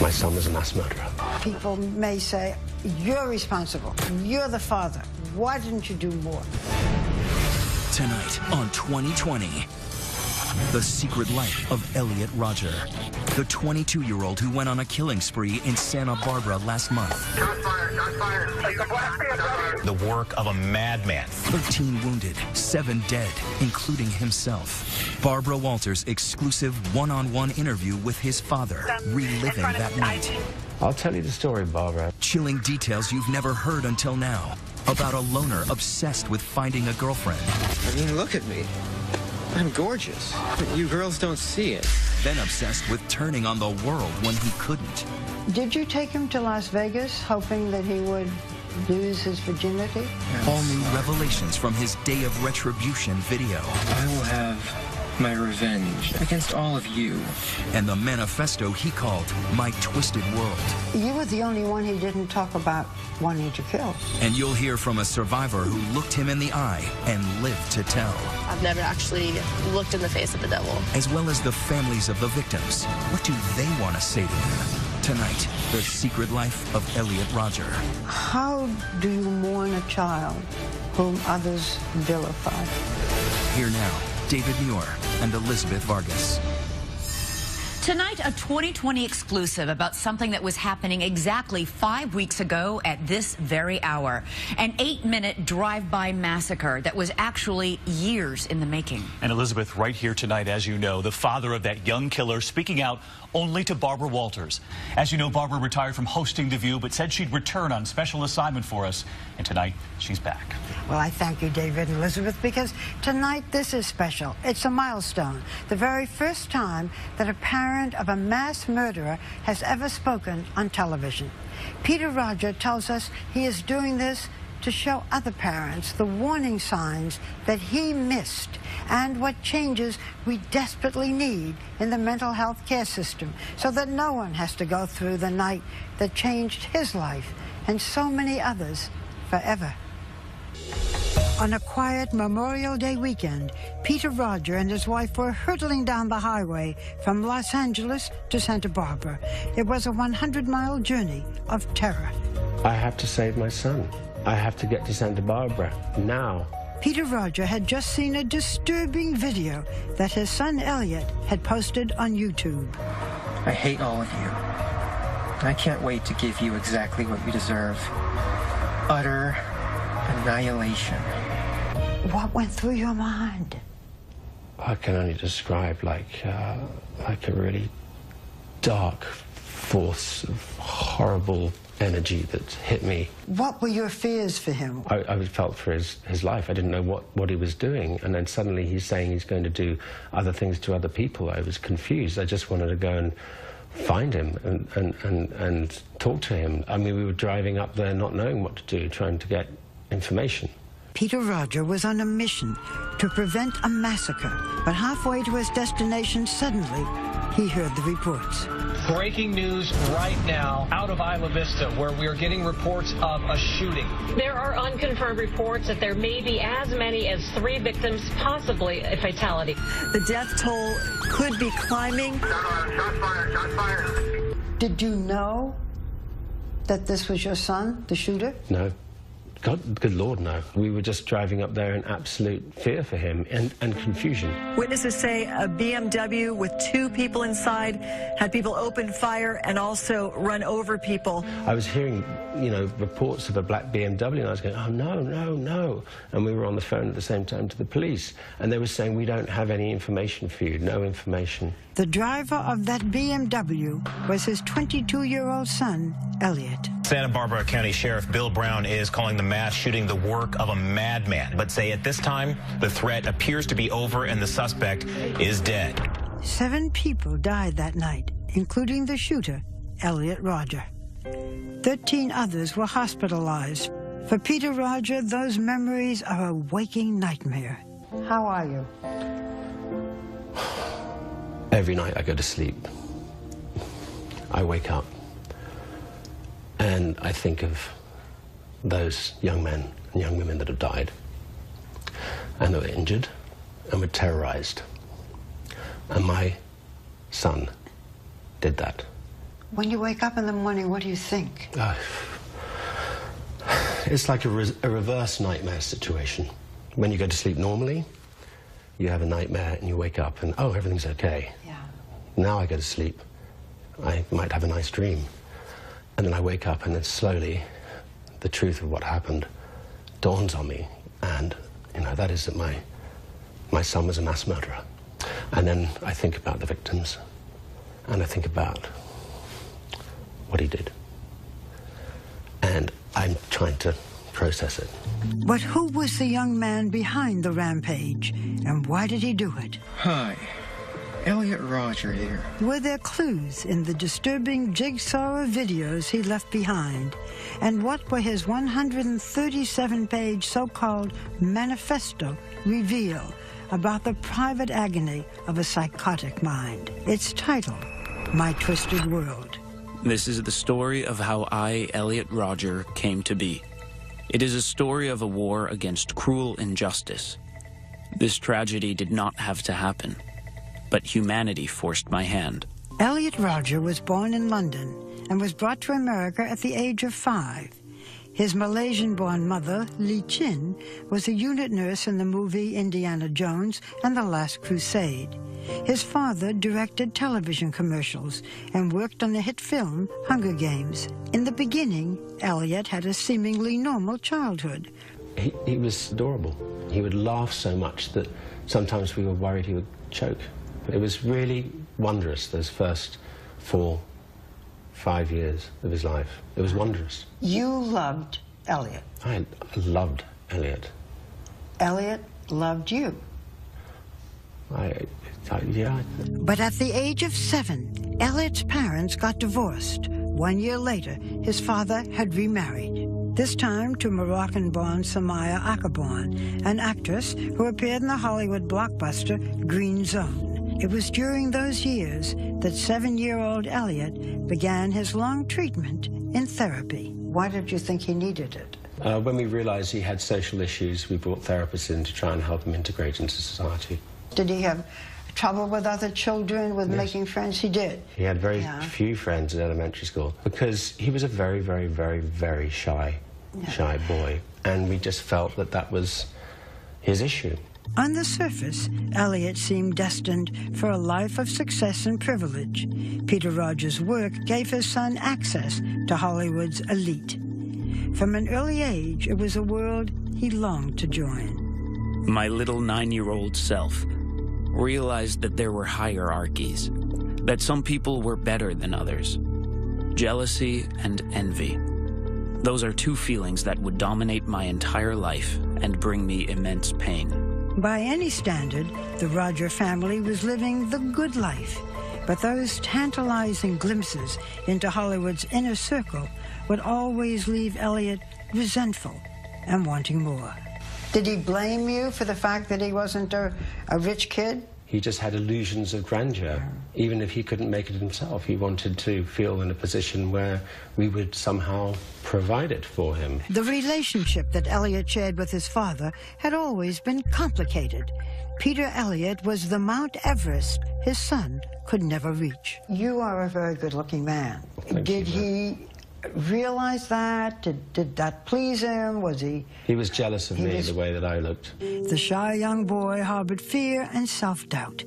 My son was a mass murderer. People may say, you're responsible. You're the father. Why didn't you do more? Tonight on 2020, the secret life of Elliot Rodger, the 22-year-old who went on a killing spree in Santa Barbara last month. Shots fired, shots fired. The work of a madman. 13 wounded, 7 dead, including himself. Barbara Walters' exclusive one-on-one interview with his father, reliving that night. I'll tell you the story, Barbara. Chilling details you've never heard until now about a loner obsessed with finding a girlfriend. I mean, look at me. I'm gorgeous, but you girls don't see it. Then obsessed with turning on the world when he couldn't. Did you take him to Las Vegas hoping that he would lose his virginity? Yes. All new revelations from his Day of Retribution video. I will have my revenge against all of you. And the manifesto he called My Twisted World. You were the only one he didn't talk about wanting to kill. And you'll hear from a survivor who looked him in the eye and lived to tell. I've never actually looked in the face of the devil. As well as the families of the victims. What do they want to say to him? Tonight, the secret life of Elliot Rodger. How do you mourn a child whom others vilify? Here now, David Muir and Elizabeth Vargas. Tonight, a 2020 exclusive about something that was happening exactly 5 weeks ago at this very hour. An 8-minute drive-by massacre that was actually years in the making. And Elizabeth, right here tonight, as you know, the father of that young killer speaking out only to Barbara Walters. As you know, Barbara retired from hosting The View, but said she'd return on special assignment for us. And tonight, she's back. Well, I thank you, David and Elizabeth, because tonight this is special. It's a milestone. The very first time that a parent of a mass murderer has ever spoken on television. Peter Rodger tells us he is doing this to show other parents the warning signs that he missed and what changes we desperately need in the mental health care system so that no one has to go through the night that changed his life and so many others forever. On a quiet Memorial Day weekend, Peter Rodger and his wife were hurtling down the highway from Los Angeles to Santa Barbara. It was a 100-mile journey of terror. I have to save my son. I have to get to Santa Barbara now. Peter Rodger had just seen a disturbing video that his son Elliot had posted on YouTube. I hate all of you. I can't wait to give you exactly what you deserve. Utter annihilation. What went through your mind? I can only describe like a really dark force of horrible energy that hit me. What were your fears for him? I felt for his life. I didn't know what he was doing, and then suddenly he's saying he's going to do other things to other people. I was confused. I just wanted to go and find him and talk to him. I mean, we were driving up there not knowing what to do, trying to get information. Peter Rodger was on a mission to prevent a massacre, but halfway to his destination, suddenly, he heard the reports. Breaking news right now out of Isla Vista, where we are getting reports of a shooting. There are unconfirmed reports that there may be as many as 3 victims, possibly a fatality. The death toll could be climbing. Shots fired, shots fired. Did you know that this was your son, the shooter? No. God, good Lord, no. We were just driving up there in absolute fear for him and confusion. Witnesses say a BMW with 2 people inside had people open fire and also run over people. I was hearing, you know, reports of a black BMW, and I was going, oh, no, no, no. And we were on the phone at the same time to the police, and they were saying, we don't have any information for you, no information. The driver of that BMW was his 22-year-old son, Elliot. Santa Barbara County Sheriff Bill Brown is calling the mass shooting the work of a madman, but say at this time the threat appears to be over and the suspect is dead. 7 people died that night, including the shooter, Elliot Rodger. 13 others were hospitalized. For Peter Rodger, those memories are a waking nightmare. How are you? Every night I go to sleep, I wake up, and I think of those young men and young women that have died, and that were injured, and were terrorized. And my son did that. When you wake up in the morning, what do you think? It's like a reverse nightmare situation. When you go to sleep normally, you have a nightmare and you wake up and, oh, everything's okay. Yeah. Now I go to sleep, I might have a nice dream. And then I wake up and then slowly the truth of what happened dawns on me. And, you know, that is that my son was a mass murderer. And then I think about the victims and I think about what he did. And I'm trying to process it. But who was the young man behind the rampage, and why did he do it? Hi, Elliot Rodger here. Were there clues in the disturbing jigsaw of videos he left behind? And what were his 137-page so-called manifesto reveal about the private agony of a psychotic mind? Its title, My Twisted World. This is the story of how I, Elliot Rodger, came to be. It is a story of a war against cruel injustice. This tragedy did not have to happen, but humanity forced my hand. Elliot Rodger was born in London and was brought to America at the age of 5. His Malaysian-born mother, Lee Chin, was a unit nurse in the movie Indiana Jones and the Last Crusade. His father directed television commercials and worked on the hit film Hunger Games. In the beginning, Elliot had a seemingly normal childhood. He was adorable. He would laugh so much that sometimes we were worried he would choke. It was really wondrous, those first 4-5 years of his life. It was wondrous. You loved Elliot. I loved Elliot. Elliot loved you. Yeah. But at the age of 7, Elliot's parents got divorced. 1 year later, his father had remarried. This time to Moroccan-born Samaya Akabon, an actress who appeared in the Hollywood blockbuster Green Zone. It was during those years that 7-year-old Elliot began his long treatment in therapy. Why did you think he needed it? When we realized he had social issues, we brought therapists in to try and help him integrate into society. Did he have trouble with other children, with Yes. making friends? He did. He had very few friends in elementary school because he was a very, very, very, very shy boy. And we just felt that that was his issue. On the surface, Elliot seemed destined for a life of success and privilege. Peter Rodger's work gave his son access to Hollywood's elite. From an early age, it was a world he longed to join. My little 9-year-old self realized that there were hierarchies, that some people were better than others. Jealousy and envy. Those are two feelings that would dominate my entire life and bring me immense pain. By any standard, the Rodger family was living the good life. But those tantalizing glimpses into Hollywood's inner circle would always leave Elliot resentful and wanting more. Did he blame you for the fact that he wasn't a rich kid? He just had illusions of grandeur. Even if he couldn't make it himself, he wanted to feel in a position where we would somehow provide it for him. The relationship that Elliot shared with his father had always been complicated. Peter Elliot was the Mount Everest his son could never reach. You are a very good-looking man. Did he realize that? Did that please him? Was he... He was jealous of me, the way that I looked. The shy young boy harbored fear and self-doubt.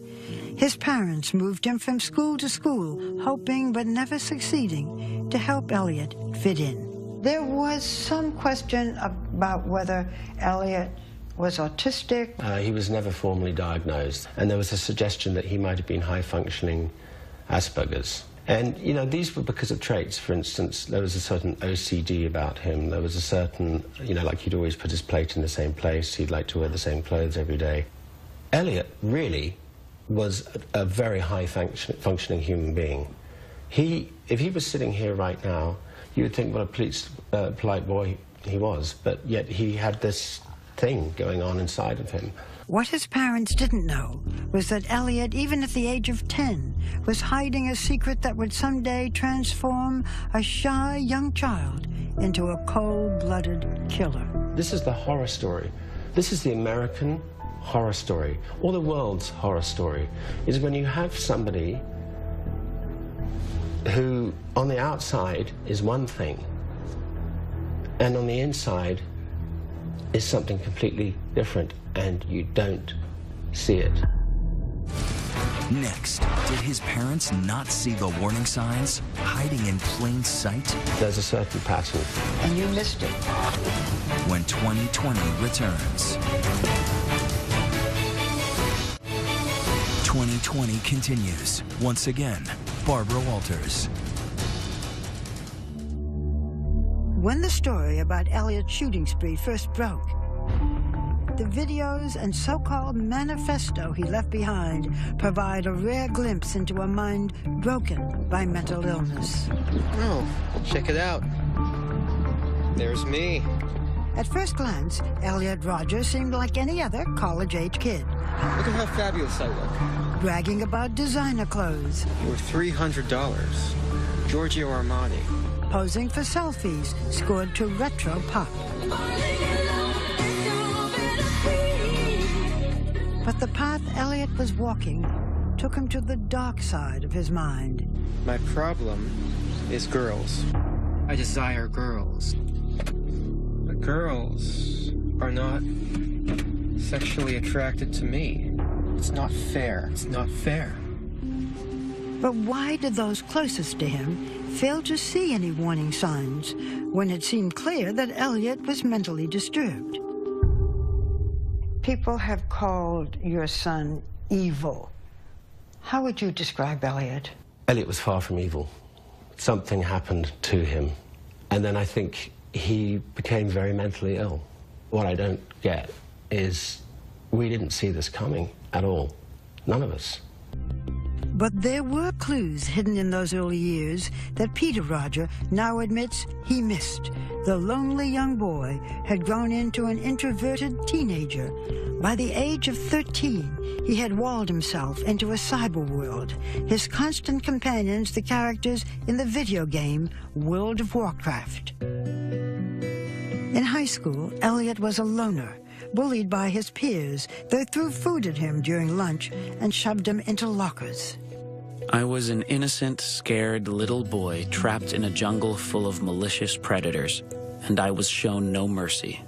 His parents moved him from school to school, hoping but never succeeding to help Elliot fit in. There was some question about whether Elliot was autistic. He was never formally diagnosed, and there was a suggestion that he might have been high-functioning Asperger's. And, you know, these were because of traits. For instance, there was a certain OCD about him. There was a certain, you know, like he'd always put his plate in the same place. He'd like to wear the same clothes every day. Elliot really was a very high-functioning human being. If he was sitting here right now, you would think what a polite boy he was, but yet he had this thing going on inside of him. What his parents didn't know was that Elliot, even at the age of 10, was hiding a secret that would someday transform a shy young child into a cold-blooded killer. This is the horror story. This is the American horror story, or the world's horror story, is when you have somebody who on the outside is one thing and on the inside is something completely different, and you don't see it. Next, did his parents not see the warning signs hiding in plain sight? There's a certain pattern. And you missed it. When 2020 returns. 2020 continues. Once again, Barbara Walters. When the story about Elliot's shooting spree first broke, the videos and so-called manifesto he left behind provide a rare glimpse into a mind broken by mental illness. Oh, check it out. There's me. At first glance, Elliot Rodger seemed like any other college-age kid. Look at how fabulous I look. Bragging about designer clothes. Worth $300. Giorgio Armani. Posing for selfies scored to retro pop. But the path Elliot was walking took him to the dark side of his mind. My problem is girls. I desire girls. But girls are not sexually attracted to me. It's not fair. It's not fair. But why did those closest to him fail to see any warning signs when it seemed clear that Elliot was mentally disturbed? People have called your son evil. How would you describe Elliot? Elliot was far from evil. Something happened to him, and then I think he became very mentally ill. What I don't get is we didn't see this coming at all. None of us. But there were clues hidden in those early years that Peter Rodger now admits he missed. The lonely young boy had grown into an introverted teenager. By the age of 13, he had walled himself into a cyber world. His constant companions, the characters in the video game World of Warcraft. In high school, Elliot was a loner, bullied by his peers. They threw food at him during lunch and shoved him into lockers. I was an innocent, scared little boy trapped in a jungle full of malicious predators, and I was shown no mercy.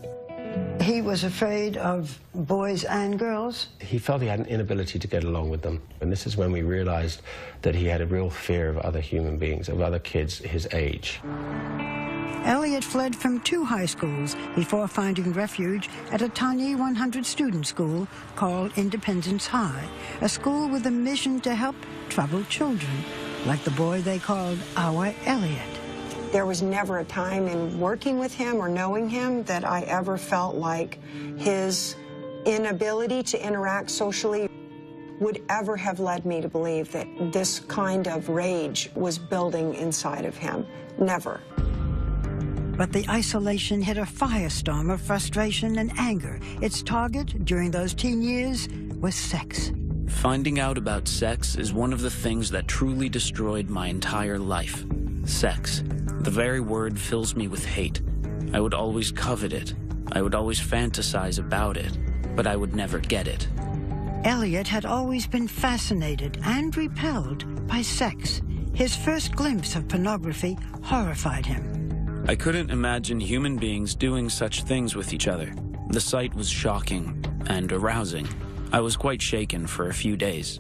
He was afraid of boys and girls? He felt he had an inability to get along with them. And this is when we realized that he had a real fear of other human beings, of other kids his age. Elliot fled from 2 high schools before finding refuge at a tiny 100-student school called Independence High, a school with a mission to help troubled children, like the boy they called our Elliot. There was never a time in working with him or knowing him that I ever felt like his inability to interact socially would ever have led me to believe that this kind of rage was building inside of him. Never. But the isolation hit a firestorm of frustration and anger. Its target during those teen years was sex. Finding out about sex is one of the things that truly destroyed my entire life. Sex. The very word fills me with hate. I would always covet it. I would always fantasize about it, but I would never get it. Elliot had always been fascinated and repelled by sex. His first glimpse of pornography horrified him. I couldn't imagine human beings doing such things with each other. The sight was shocking and arousing. I was quite shaken for a few days.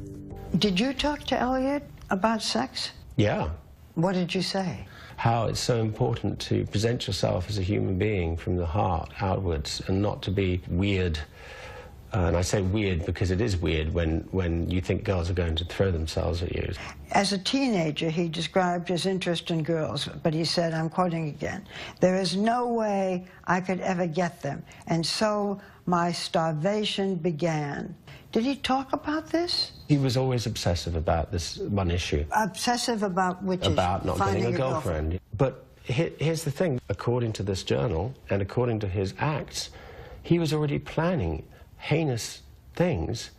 Did you talk to Elliot about sex? Yeah. What did you say? How it's so important to present yourself as a human being from the heart outwards and not to be weird. And I say weird because it is weird when you think girls are going to throw themselves at you. As a teenager, he described his interest in girls, but he said, I'm quoting again, "There is no way I could ever get them, and so my starvation began." Did he talk about this? He was always obsessive about this one issue. Obsessive about which issue? About not getting a girlfriend. But here's the thing. According to this journal, and according to his acts, he was already planning heinous things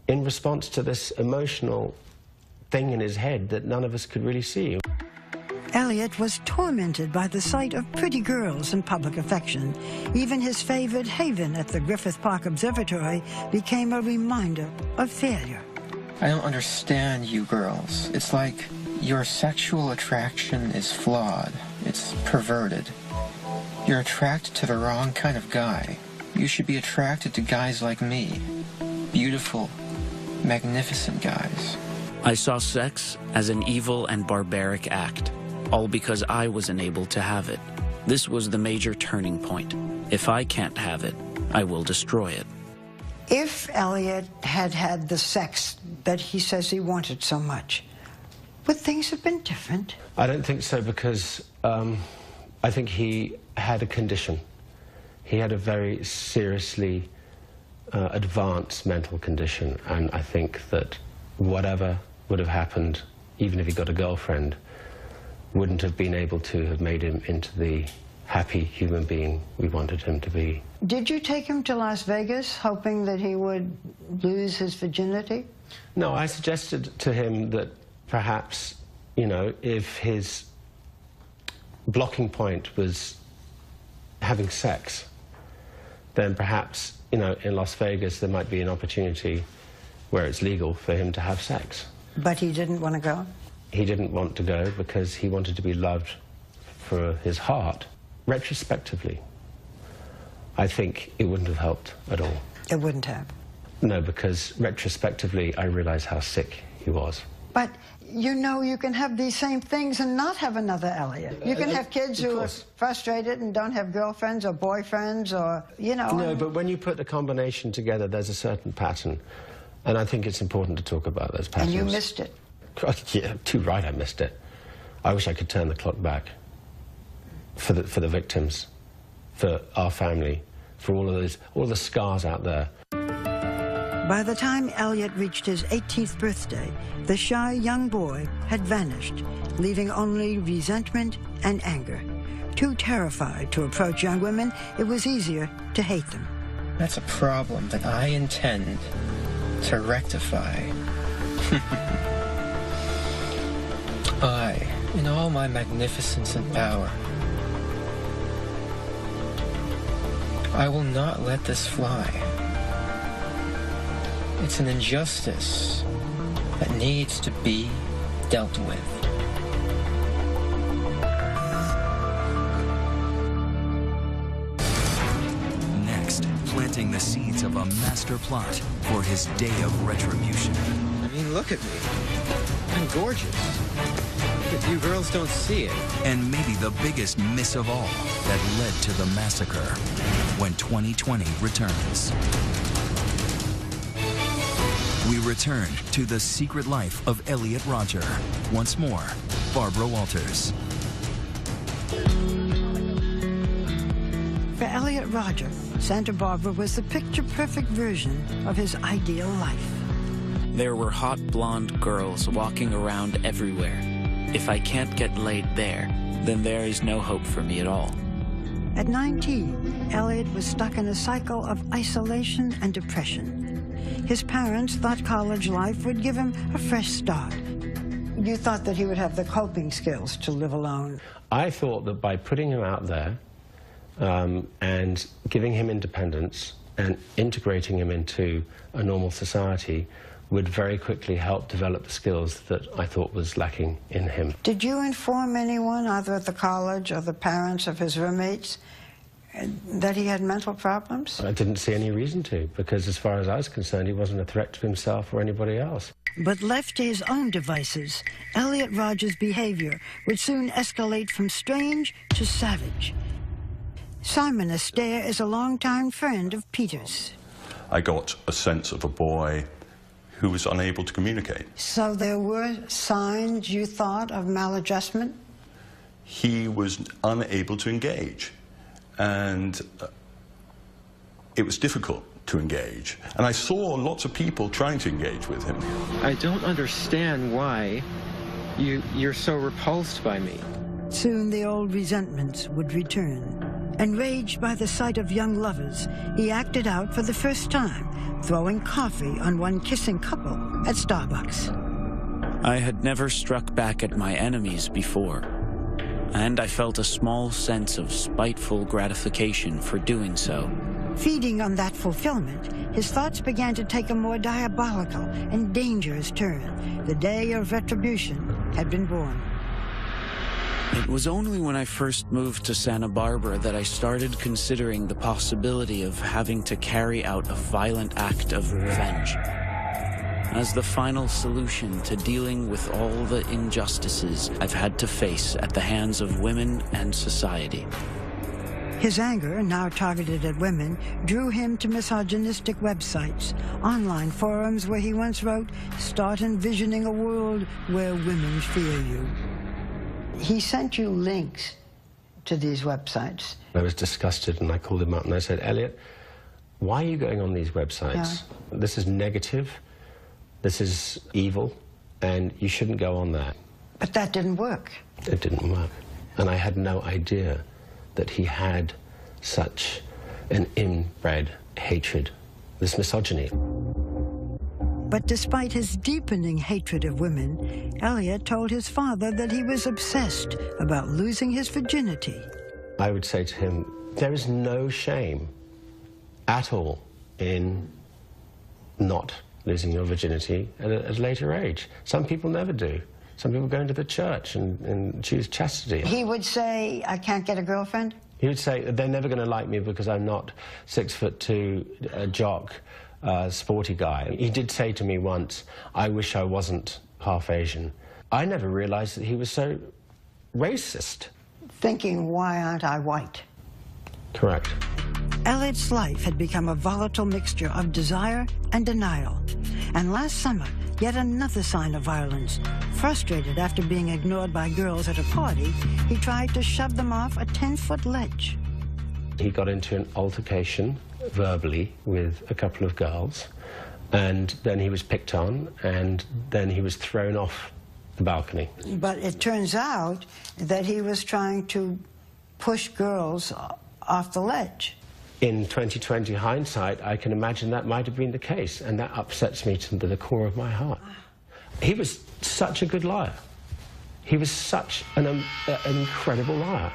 in response to this emotional thing in his head that none of us could really see. Elliot was tormented by the sight of pretty girls and public affection. Even his favorite haven at the Griffith Park Observatory became a reminder of failure. I don't understand you girls. It's like Your sexual attraction is flawed. It's perverted. You're attracted to the wrong kind of guy. You should be attracted to guys like me. Beautiful, magnificent guys. I saw sex as an evil and barbaric act, all because I wasn't able to have it. This was the major turning point. If I can't have it, I will destroy it. If Elliot had had the sex that he says he wanted so much, would things have been different? I don't think so, because I think he had a condition. He had a very seriously advanced mental condition, and I think that whatever would have happened, even if he got a girlfriend, wouldn't have been able to have made him into the happy human being we wanted him to be. Did you take him to Las Vegas, hoping that he would lose his virginity? No, I suggested to him that perhaps, you know, if his blocking point was having sex, then perhaps, you know, in Las Vegas there might be an opportunity where it's legal for him to have sex. But he didn't want to go? He didn't want to go because he wanted to be loved for his heart. Retrospectively, I think it wouldn't have helped at all. It wouldn't have? No, because retrospectively I realized how sick he was. But you know you can have these same things and not have another Elliot. You can have kids who are frustrated and don't have girlfriends or boyfriends or, you know. No, but when you put a combination together, there's a certain pattern. And I think it's important to talk about those patterns. And you missed it. Yeah, too right I missed it. I wish I could turn the clock back for the victims, for our family, for all the scars out there. By the time Elliot reached his 18th birthday, the shy young boy had vanished, leaving only resentment and anger. Too terrified to approach young women, it was easier to hate them. That's a problem that I intend to rectify. I, in all my magnificence and power, I will not let this fly. It's an injustice that needs to be dealt with. Next, planting the seeds of a master plot for his day of retribution. I mean, look at me. I'm gorgeous. But you girls don't see it. And maybe the biggest miss of all that led to the massacre when 2020 returns. We return to the secret life of Elliot Rodger. Once more, Barbara Walters. For Elliot Rodger, Santa Barbara was the picture-perfect version of his ideal life. There were hot blonde girls walking around everywhere. If I can't get laid there, then there is no hope for me at all. At 19, Elliot was stuck in a cycle of isolation and depression. His parents thought college life would give him a fresh start. You thought that he would have the coping skills to live alone. I thought that by putting him out there and giving him independence and integrating him into a normal society would very quickly help develop the skills that I thought was lacking in him. Did you inform anyone, either at the college or the parents of his roommates, that he had mental problems? I didn't see any reason to, because as far as I was concerned, he wasn't a threat to himself or anybody else. But left to his own devices, Elliot Rodger's behavior would soon escalate from strange to savage. Simon Astaire is a longtime friend of Peter's. I got a sense of a boy who was unable to communicate. So there were signs, you thought, of maladjustment? He was unable to engage, and it was difficult to engage. And I saw lots of people trying to engage with him. I don't understand why you're so repulsed by me. Soon the old resentments would return. Enraged by the sight of young lovers, he acted out for the first time, throwing coffee on one kissing couple at Starbucks. I had never struck back at my enemies before, and I felt a small sense of spiteful gratification for doing so. Feeding on that fulfillment, his thoughts began to take a more diabolical and dangerous turn. The day of retribution had been born. It was only when I first moved to Santa Barbara that I started considering the possibility of having to carry out a violent act of revenge as the final solution to dealing with all the injustices I've had to face at the hands of women and society. His anger, now targeted at women, drew him to misogynistic websites, online forums where he once wrote, "Start envisioning a world where women fear you." He sent you links to these websites. I was disgusted and I called him up and I said, "Elliot, why are you going on these websites? Yeah. This is negative, this is evil, and you shouldn't go on that." But that didn't work. It didn't work. And I had no idea that he had such an inbred hatred, this misogyny. But despite his deepening hatred of women, Elliot told his father that he was obsessed about losing his virginity. I would say to him, there is no shame at all in not losing your virginity at a later age. Some people never do. Some people go into the church and choose chastity. He would say, "I can't get a girlfriend"? He would say, "They're never going to like me because I'm not 6'2", a jock, sporty guy." He did say to me once, "I wish I wasn't half Asian." I never realized that he was so racist. Thinking, why aren't I white? Correct. Elliot's life had become a volatile mixture of desire and denial. And last summer, yet another sign of violence. Frustrated after being ignored by girls at a party, he tried to shove them off a 10-foot ledge. He got into an altercation verbally with a couple of girls, and then he was picked on, and then he was thrown off the balcony. But it turns out that he was trying to push girls off the ledge. In 2020 hindsight, I can imagine that might have been the case, and that upsets me to the core of my heart. He was such a good liar. He was such an incredible liar.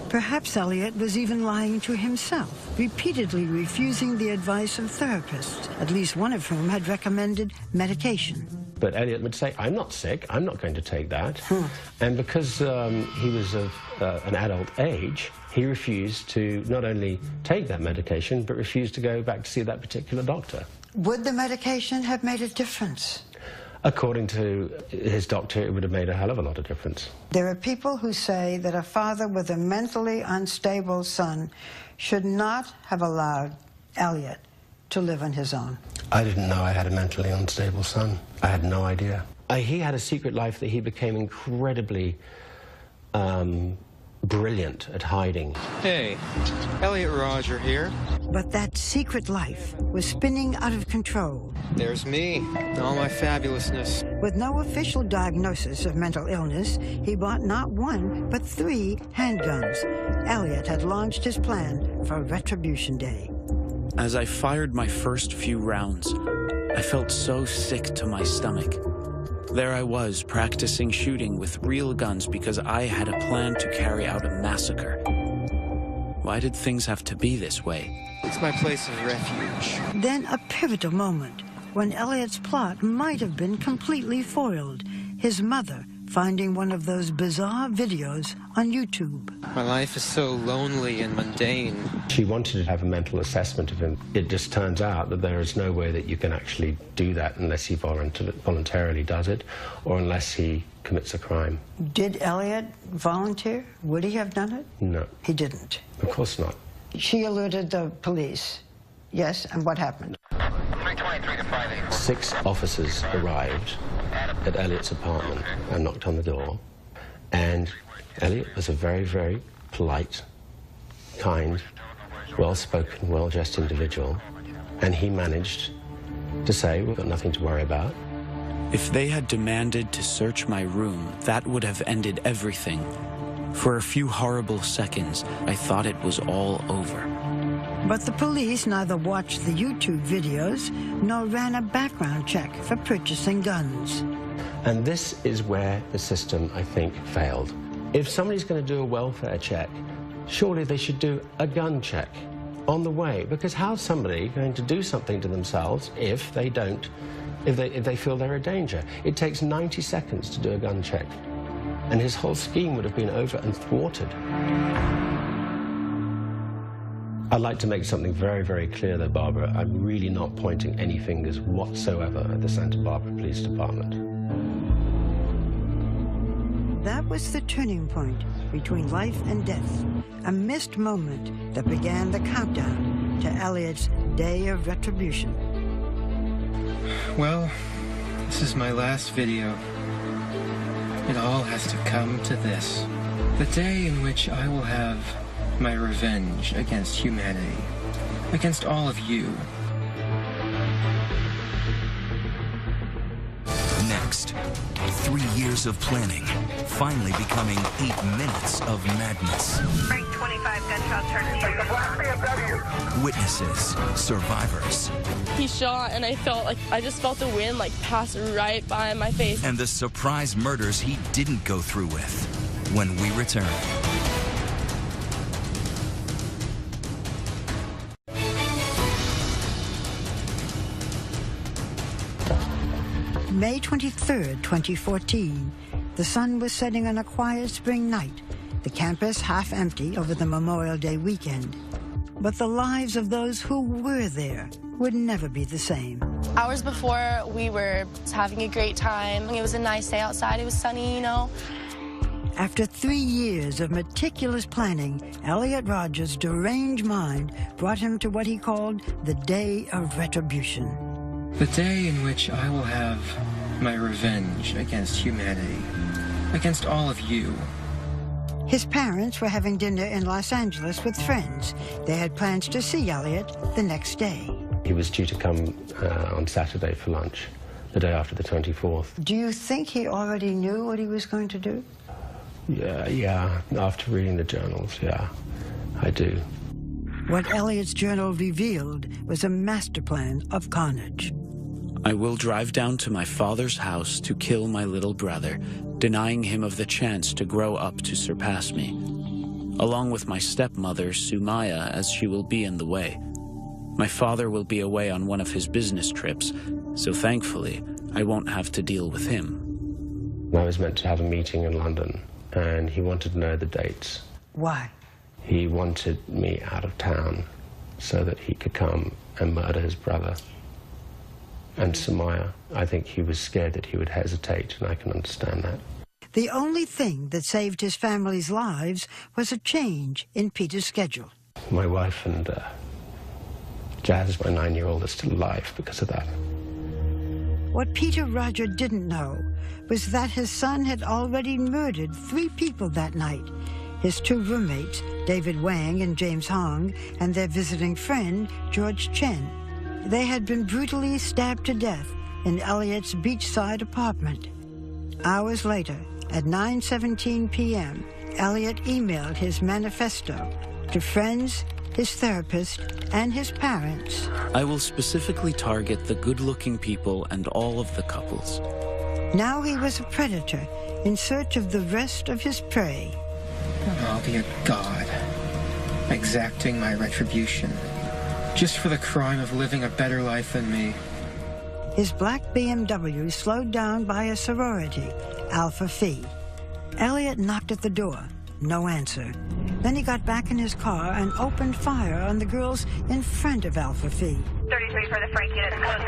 Perhaps Elliot was even lying to himself, repeatedly refusing the advice of therapists, at least one of whom had recommended medication. But Elliot would say, "I'm not sick, I'm not going to take that." And because he was of an adult age, he refused to not only take that medication, but refused to go back to see that particular doctor. Would the medication have made a difference? According to his doctor, it would have made a hell of a lot of difference. There are people who say that a father with a mentally unstable son should not have allowed Elliot to live on his own. I didn't know I had a mentally unstable son. I had no idea. He had a secret life that he became incredibly brilliant at hiding. Hey, Elliot Rodger here. But that secret life was spinning out of control. There's me, all my fabulousness. With no official diagnosis of mental illness, he bought not one, but 3 handguns. Elliot had launched his plan for Retribution Day. As I fired my first few rounds, I felt so sick to my stomach. There I was, practicing shooting with real guns because I had a plan to carry out a massacre. Why did things have to be this way? It's my place of refuge. Then a pivotal moment, when Elliot's plot might have been completely foiled. His mother finding one of those bizarre videos on YouTube. My life is so lonely and mundane. She wanted to have a mental assessment of him. It just turns out that there is no way that you can actually do that unless he voluntarily does it, or unless he commits a crime. Did Elliot volunteer? Would he have done it? No. He didn't. Of course not. She alerted the police. Yes, and what happened? 323 to 584. 6 officers arrived at Elliot's apartment and knocked on the door. And Elliot was a very, very polite, kind, well-spoken, well-dressed individual. And he managed to say, "We've got nothing to worry about." If they had demanded to search my room, that would have ended everything. For a few horrible seconds, I thought it was all over. But the police neither watched the YouTube videos nor ran a background check for purchasing guns. And this is where the system, I think, failed. If somebody's going to do a welfare check, surely they should do a gun check. on the way, because how's somebody going to do something to themselves if they feel they're a danger? It takes 90 seconds to do a gun check, and his whole scheme would have been over and thwarted. I'd like to make something very, very clear though, Barbara. I'm really not pointing any fingers whatsoever at the Santa Barbara Police Department. That was the turning point between life and death, a missed moment that began the countdown to Elliot's day of retribution. Well, this is my last video. It all has to come to this. The day in which I will have my revenge against humanity, against all of you. Next, 3 years of planning, finally becoming 8 minutes of madness. Break 25 gunshot turns. Witnesses, survivors. He shot and I just felt the wind like pass right by my face. And the surprise murders he didn't go through with. When we return. May 23rd, 2014. The sun was setting on a quiet spring night, the campus half empty over the Memorial Day weekend. But the lives of those who were there would never be the same. Hours before, we were having a great time. It was a nice day outside. It was sunny, you know. After 3 years of meticulous planning, Elliot Rodger's deranged mind brought him to what he called the day of retribution. The day in which I will have my revenge against humanity, against all of you. His parents were having dinner in Los Angeles with friends. They had plans to see Elliot the next day. He was due to come on Saturday for lunch, the day after the 24th. Do you think he already knew what he was going to do? Yeah, after reading the journals, yeah, I do. What Elliot's journal revealed was a master plan of carnage. I will drive down to my father's house to kill my little brother, denying him of the chance to grow up to surpass me, along with my stepmother, Sumaya, as she will be in the way. My father will be away on one of his business trips, so thankfully, I won't have to deal with him. I was meant to have a meeting in London, and he wanted to know the dates. Why? He wanted me out of town so that he could come and murder his brother. And Sumaya, I think he was scared that he would hesitate, and I can understand that. The only thing that saved his family's lives was a change in Peter's schedule. My wife and Jazz, my 9-year-old, are still alive because of that. What Peter Rodger didn't know was that his son had already murdered 3 people that night. His 2 roommates, David Wang and James Hong, and their visiting friend, George Chen. They had been brutally stabbed to death in Elliot's beachside apartment. Hours later, at 9:17 p.m., Elliot emailed his manifesto to friends, his therapist, and his parents. I will specifically target the good-looking people and all of the couples. Now he was a predator in search of the rest of his prey. I'll be a god, exacting my retribution, just for the crime of living a better life than me. His black BMW slowed down by a sorority, Alpha Phi. Elliot knocked at the door. No answer. Then he got back in his car and opened fire on the girls in front of Alpha Phi. 33 for the Frank unit, code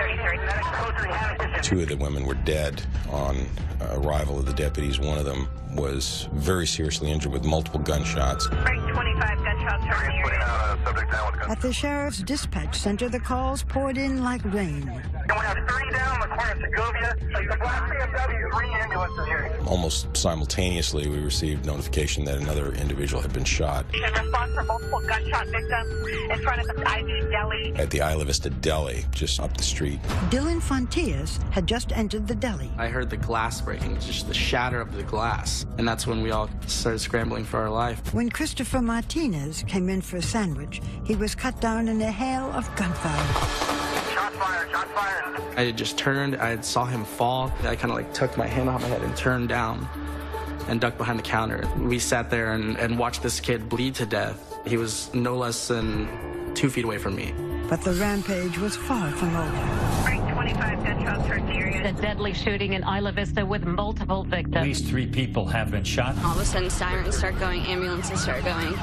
33. 2 of the women were dead on arrival of the deputies. One of them was very seriously injured with multiple gunshots. Frank 25 gunshots from the area. At the sheriff's dispatch center, the calls poured in like rain. And we have 30 down on the corner of Segovia. The black BMW, 3 ambulances here. Almost simultaneously, we received notification that another individual had been shot. In response for multiple gunshot victims in front of the IV Deli. At the Isla Vista Deli, just up the street. Dylan Fontius had just entered the deli. I heard the glass breaking, just the shatter of the glass. And that's when we all started scrambling for our life. When Christopher Martinez came in for a sandwich, he was cut down in a hail of gunfire. Shots fired, shots fired. I had just turned, I saw him fall. I kind of like took my hand off my head and turned down and ducked behind the counter. We sat there and watched this kid bleed to death. He was no less than 2 2 feet away from me. But the rampage was far from over. 25 gunshots heard in the area. The deadly shooting in Isla Vista with multiple victims. At least 3 people have been shot. All of a sudden, sirens start going, ambulances start going.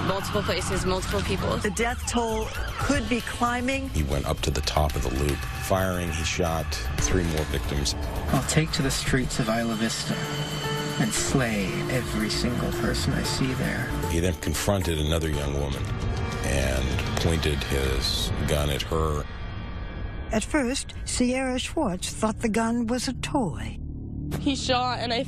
Multiple places, multiple people. The death toll could be climbing. He went up to the top of the loop. Firing, he shot 3 more victims. I'll take to the streets of Isla Vista and slay every single person I see there. He then confronted another young woman and pointed his gun at her. At first, Sierra Schwartz thought the gun was a toy. He shot, and I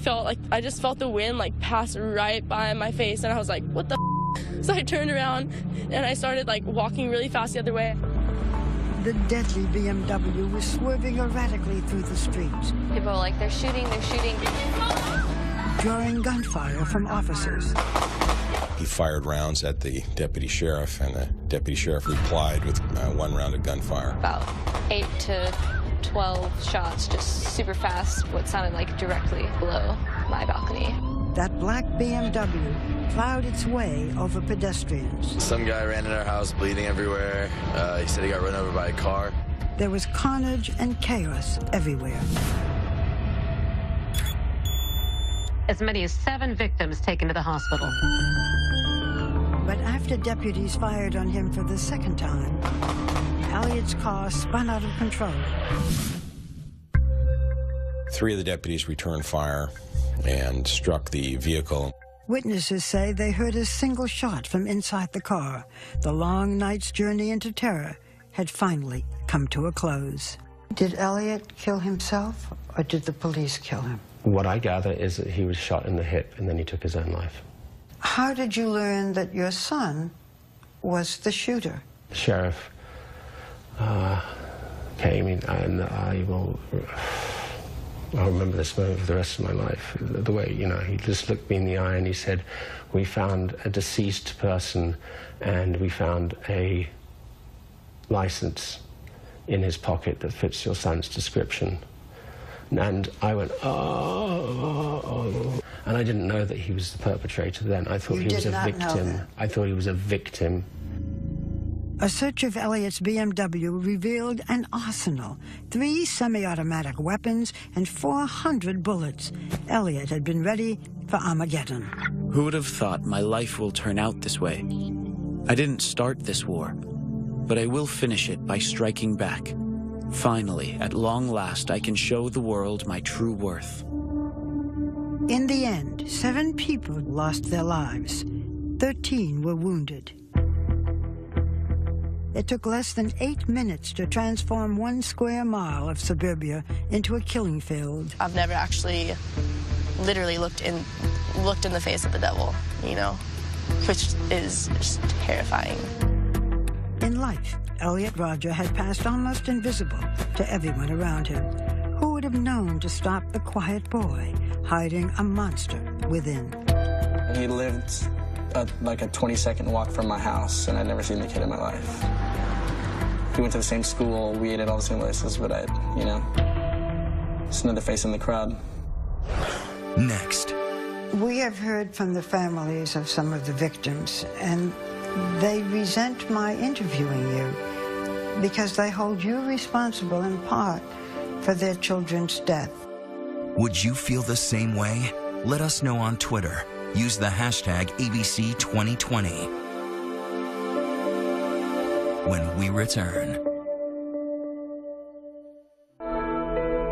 just felt the wind like pass right by my face, and I was like, what the f? So I turned around and I started like walking really fast the other way. The deadly BMW was swerving erratically through the streets. People are like, they're shooting, drawing gunfire from officers. He fired rounds at the deputy sheriff, and the deputy sheriff replied with 1 round of gunfire. About 8 to 12 shots, just super fast, what sounded like directly below my balcony. That black BMW plowed its way over pedestrians. Some guy ran in our house bleeding everywhere. He said he got run over by a car. There was carnage and chaos everywhere. As many as 7 victims taken to the hospital. But after deputies fired on him for the second time, Elliot's car spun out of control. 3 of the deputies returned fire and struck the vehicle. Witnesses say they heard a single shot from inside the car. The long night's journey into terror had finally come to a close. Did Elliot kill himself, or did the police kill him? What I gather is that he was shot in the hip and then he took his own life. How did you learn that your son was the shooter? The sheriff came in, and I'll remember this moment for the rest of my life. The way, he just looked me in the eye and he said, we found a deceased person and we found a license in his pocket that fits your son's description. And I went, oh. And I didn't know that he was the perpetrator then. I thought he was a victim. I thought he was a victim. A search of Elliot's BMW revealed an arsenal, 3 semi-automatic weapons, and 400 bullets. Elliot had been ready for Armageddon. Who would have thought my life will turn out this way? I didn't start this war, but I will finish it by striking back. Finally, at long last, I can show the world my true worth. In the end, 7 people lost their lives. 13 were wounded. It took less than 8 minutes to transform 1 square mile of suburbia into a killing field. I've never actually literally looked in the face of the devil, which is just terrifying. In life, Elliot Rodger had passed almost invisible to everyone around him. Who would have known to stop the quiet boy hiding a monster within? He lived like a 20-second walk from my house, and I'd never seen the kid in my life. We went to the same school, we ate at all the same places, but just another face in the crowd. Next. We have heard from the families of some of the victims, and they resent my interviewing you because they hold you responsible in part for their children's death. Would you feel the same way? Let us know on Twitter. Use the hashtag ABC2020. When we return.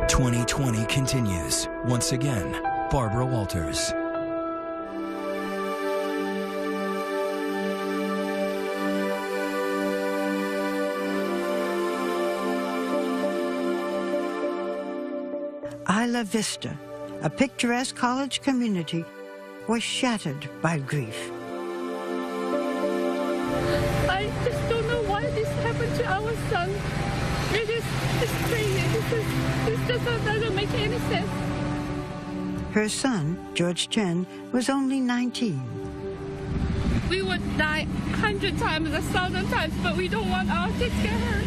2020 continues. Once again, Barbara Walters. Isla Vista, a picturesque college community, was shattered by grief. I just don't know why this happened to our son. It's crazy. This just doesn't make any sense. Her son, George Chen, was only 19. We would die 100 times, 1,000 times, but we don't want our kids to get hurt.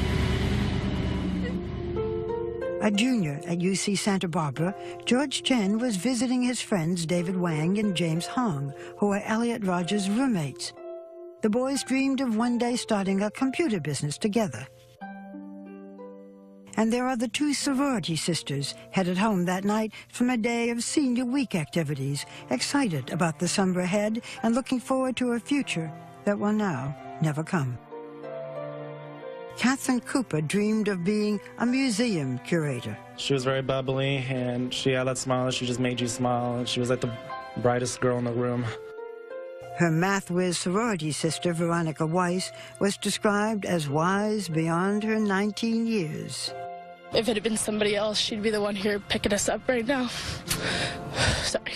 A junior at UC Santa Barbara, George Chen was visiting his friends David Wang and James Hong, who were Elliot Rodger's roommates. the boys dreamed of one day starting a computer business together. And there are the two sorority sisters headed home that night from a day of senior week activities, excited about the summer ahead and looking forward to a future that will now never come. Catherine Cooper dreamed of being a museum curator. She was very bubbly, and she had that smile. She just made you smile. She was like the brightest girl in the room. Her math whiz sorority sister, Veronica Weiss, was described as wise beyond her 19 years. If it had been somebody else, she'd be the one here picking us up right now. Sorry.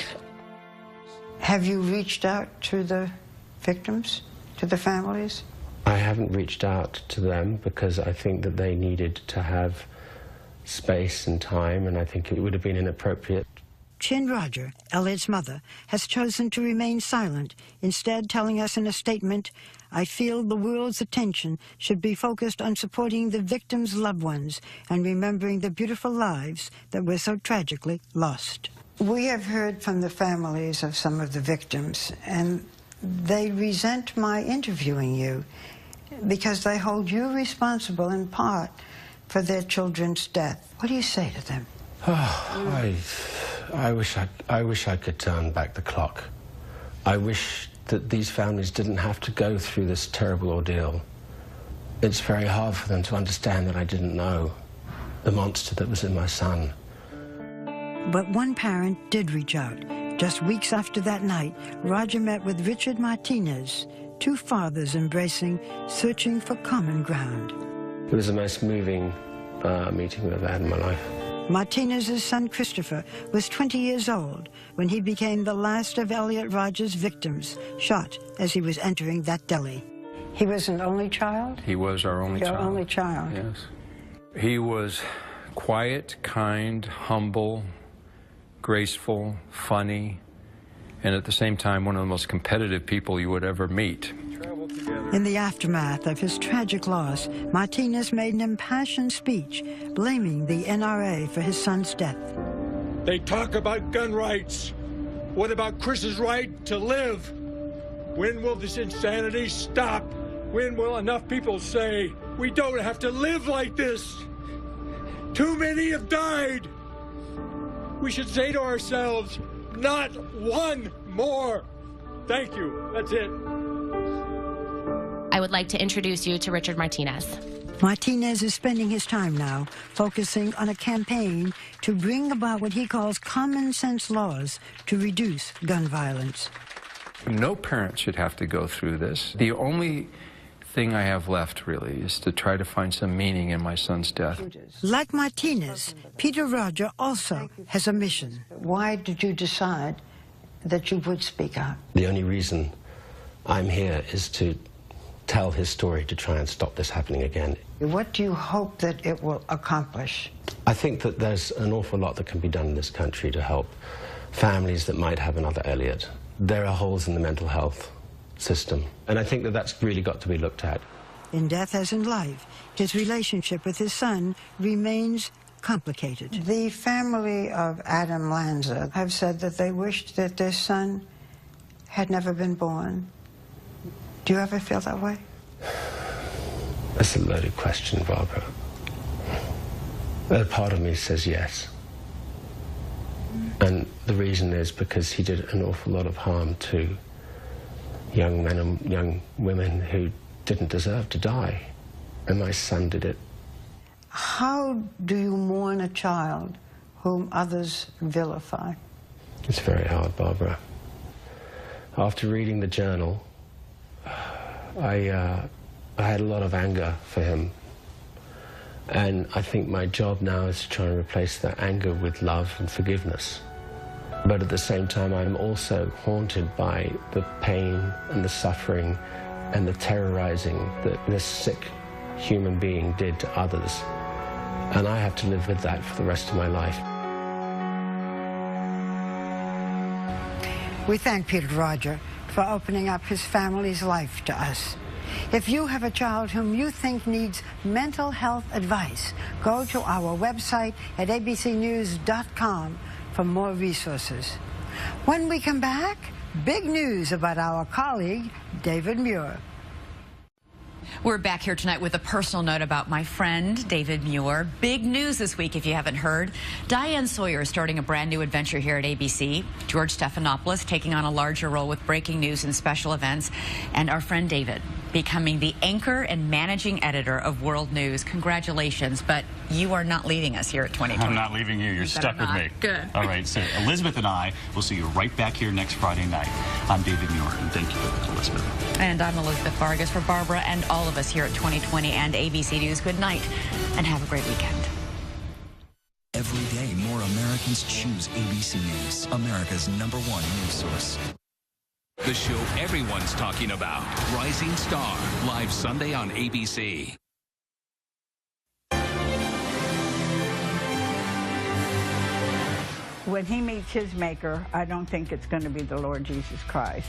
Have you reached out to the victims, to the families? I haven't reached out to them because I think that they needed to have space and time, and I think it would have been inappropriate. Chin Rodger, Elliot's mother, has chosen to remain silent, instead telling us in a statement, "I feel the world's attention should be focused on supporting the victims' loved ones and remembering the beautiful lives that were so tragically lost." We have heard from the families of some of the victims, and they resent my interviewing you because they hold you responsible in part for their children's death. What do you say to them? I wish I could turn back the clock. I wish that these families didn't have to go through this terrible ordeal. It's very hard for them to understand that I didn't know the monster that was in my son. But one parent did reach out. Just weeks after that night, Rodger met with Richard Martinez, two fathers embracing, searching for common ground. It was the most moving meeting that I've had in my life. Martinez's son Christopher was 20 years old when he became the last of Elliot Rodger's victims, shot as he was entering that deli. He was an only child? He was our only child. Your only child. Yes. He was quiet, kind, humble, graceful, funny, and at the same time one of the most competitive people you would ever meet. In the aftermath of his tragic loss, Martinez made an impassioned speech blaming the NRA for his son's death. They talk about gun rights. What about Chris's right to live? When will this insanity stop? When will enough people say, we don't have to live like this? Too many have died. We should say to ourselves, not one more. Thank you. That's it. I would like to introduce you to Richard Martinez. Martinez is spending his time now focusing on a campaign to bring about what he calls common sense laws to reduce gun violence. No parent should have to go through this. The only thing I have left, really, is to try to find some meaning in my son's death. Like Martinez, Peter Rodger also has a mission. Why did you decide that you would speak out? The only reason I'm here is to tell his story, to try and stop this happening again. What do you hope that it will accomplish? I think that there's an awful lot that can be done in this country to help families that might have another Elliot. There are holes in the mental health system, and I think that that's really got to be looked at. In death as in life, his relationship with his son remains complicated. The family of Adam Lanza have said that they wished that their son had never been born. Do you ever feel that way? That's a loaded question, Barbara. A part of me says yes. And the reason is because he did an awful lot of harm to young men and young women who didn't deserve to die. And my son did it. How do you mourn a child whom others vilify? It's very hard, Barbara. After reading the journal, I had a lot of anger for him. And I think my job now is to try and replace that anger with love and forgiveness. But at the same time, I'm also haunted by the pain and the suffering and the terrorizing that this sick human being did to others. And I have to live with that for the rest of my life. We thank Peter Rodger for opening up his family's life to us. If you have a child whom you think needs mental health advice, go to our website at abcnews.com for more resources. When we come back, big news about our colleague, David Muir. We're back here tonight with a personal note about my friend, David Muir. Big news this week, if you haven't heard. Diane Sawyer is starting a brand new adventure here at ABC. George Stephanopoulos taking on a larger role with breaking news and special events. And our friend David becoming the anchor and managing editor of World News. Congratulations, but you are not leaving us here at 2020. I'm not leaving you. You're stuck with me. Good. All right, so Elizabeth and I will see you right back here next Friday night. I'm David Muir, and thank you, Elizabeth. And I'm Elizabeth Vargas. For Barbara and all of us here at 2020 and ABC News, good night and have a great weekend. Every day, more Americans choose ABC News, America's #1 news source. The show everyone's talking about, Rising Star, live Sunday on ABC. When he meets his maker, I don't think it's going to be the Lord Jesus Christ.